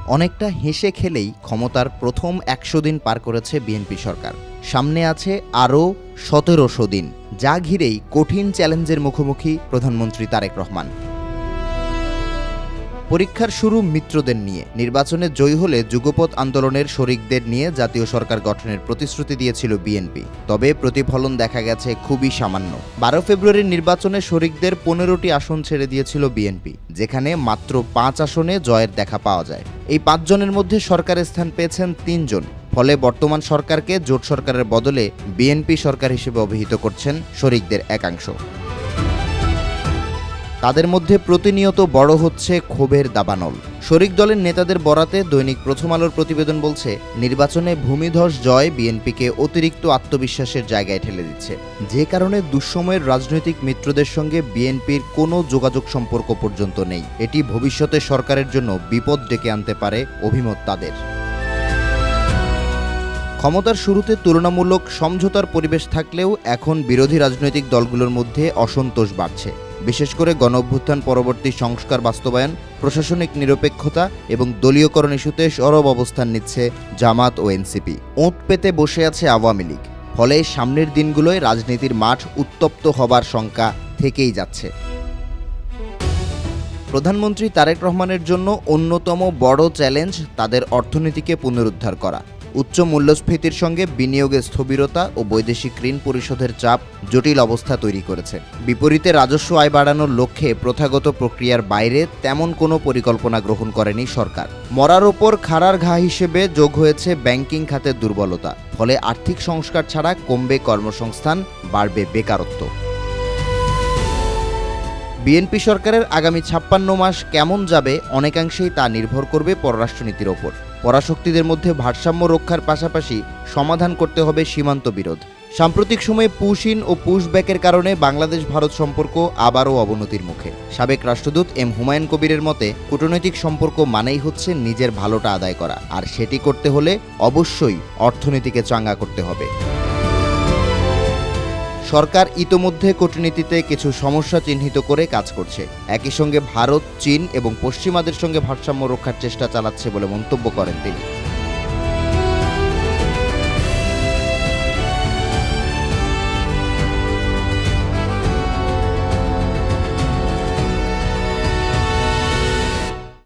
অনেকটা হেসে খেলেই ক্ষমতার প্রথম ১০০ দিন পার করেছে বিএনপি সরকার। সামনে আছে আরও ১৭০০ দিন, যা ঘিরেই কঠিন চ্যালেঞ্জের মুখোমুখি প্রধানমন্ত্রী তারেক রহমান। পরীক্ষার শুরু মিত্রদের নিয়ে। নির্বাচনে জয়ী হলে যুগপৎ আন্দোলনের শরিকদের নিয়ে জাতীয় সরকার গঠনের প্রতিশ্রুতি দিয়েছিল বিএনপি। তবে প্রতিফলন দেখা গেছে খুবই সামান্য। ১২ ফেব্রুয়ারির নির্বাচনে শরিকদের ১৫টি আসন ছেড়ে দিয়েছিল বিএনপি, যেখানে মাত্র ৫ আসনে জয়ের দেখা পাওয়া যায়। এই ৫ জনের মধ্যে সরকারে স্থান পেয়েছেন ৩ জন। ফলে বর্তমান সরকারকে জোট সরকারের বদলে বিএনপি সরকার হিসেবে অভিহিত করছেন শরিকদের একাংশ। তাদের মধ্যে প্রতিনিয়ত বড় হচ্ছে ক্ষোভের দাবানল। শরিক দলের নেতাদের বরাতে দৈনিক প্রথম আলোর প্রতিবেদন বলছে, নির্বাচনে ভূমিধস জয় বিএনপিকে অতিরিক্ত আত্মবিশ্বাসের জায়গায় ঠেলে দিচ্ছে, যে কারণে দুঃসময়ের রাজনৈতিক মিত্রদের সঙ্গে বিএনপির কোনো যোগাযোগ সম্পর্ক পর্যন্ত নেই। এটি ভবিষ্যতে সরকারের জন্য বিপদ ডেকে আনতে পারে অভিমত তাদের। ক্ষমতার শুরুতে তুলনামূলক সমঝোতার পরিবেশ থাকলেও এখন বিরোধী রাজনৈতিক দলগুলোর মধ্যে অসন্তোষ বাড়ছে। বিশেষ করে গণঅভ্যুত্থান পরবর্তী সংস্কার বাস্তবায়ন, প্রশাসনিক নিরপেক্ষতা এবং দলীয়করণ ইস্যুতে সরব অবস্থান নিচ্ছে জামাত ও এনসিপি। ওঁত পেতে বসে আছে আওয়ামী লীগ। ফলে সামনের দিনগুলোয় রাজনীতির মাঠ উত্তপ্ত হবার শঙ্কা থেকেই যাচ্ছে। প্রধানমন্ত্রী তারেক রহমানের জন্য অন্যতম বড় চ্যালেঞ্জ তাদের অর্থনীতিকে পুনরুদ্ধার করা। উচ্চ মূল্যস্ফীতির সঙ্গে বিনিয়োগের স্থবিরতা ও বৈদেশিক ঋণ পরিশোধের চাপ জটিল অবস্থা তৈরি করেছে। বিপরীতে রাজস্ব আয় বাড়ানোর লক্ষ্যে প্রথাগত প্রক্রিয়ার বাইরে তেমন কোনো পরিকল্পনা গ্রহণ করেনি সরকার। মরার ওপর খাড়ার ঘা হিসেবে যোগ হয়েছে ব্যাংকিং খাতের দুর্বলতা। ফলে আর্থিক সংস্কার ছাড়া কমবে কর্মসংস্থান, বাড়বে বেকারত্ব। বিএনপি সরকারের আগামী ৫৬ মাস কেমন যাবে অনেকাংশেই তা নির্ভর করবে পররাষ্ট্রনীতির ওপর। পরাশক্তিদের মধ্যে ভারসাম্য রক্ষার পাশাপাশি সমাধান করতে হবে সীমান্ত বিরোধ। সাম্প্রতিক সময়ে পুশ-ইন ও পুশ-ব্যাকের কারণে বাংলাদেশ ভারত সম্পর্ক আবারও অবনতির মুখে। সাবেক রাষ্ট্রদূত এম হুমায়ুন কবিরের মতে, কূটনৈতিক সম্পর্ক মানেই হচ্ছে নিজের ভালোটা আদায় করা, আর সেটি করতে হলে অবশ্যই অর্থনীতিকে চাঙ্গা করতে হবে। সরকার ইতোমধ্যে কূটনীতিতে কিছু সমস্যা চিহ্নিত করে কাজ করছে। একই সঙ্গে ভারত, চীন এবং পশ্চিমাদের সঙ্গে ভারসাম্য রক্ষার চেষ্টা চালাচ্ছে বলে মন্তব্য করেন তিনি।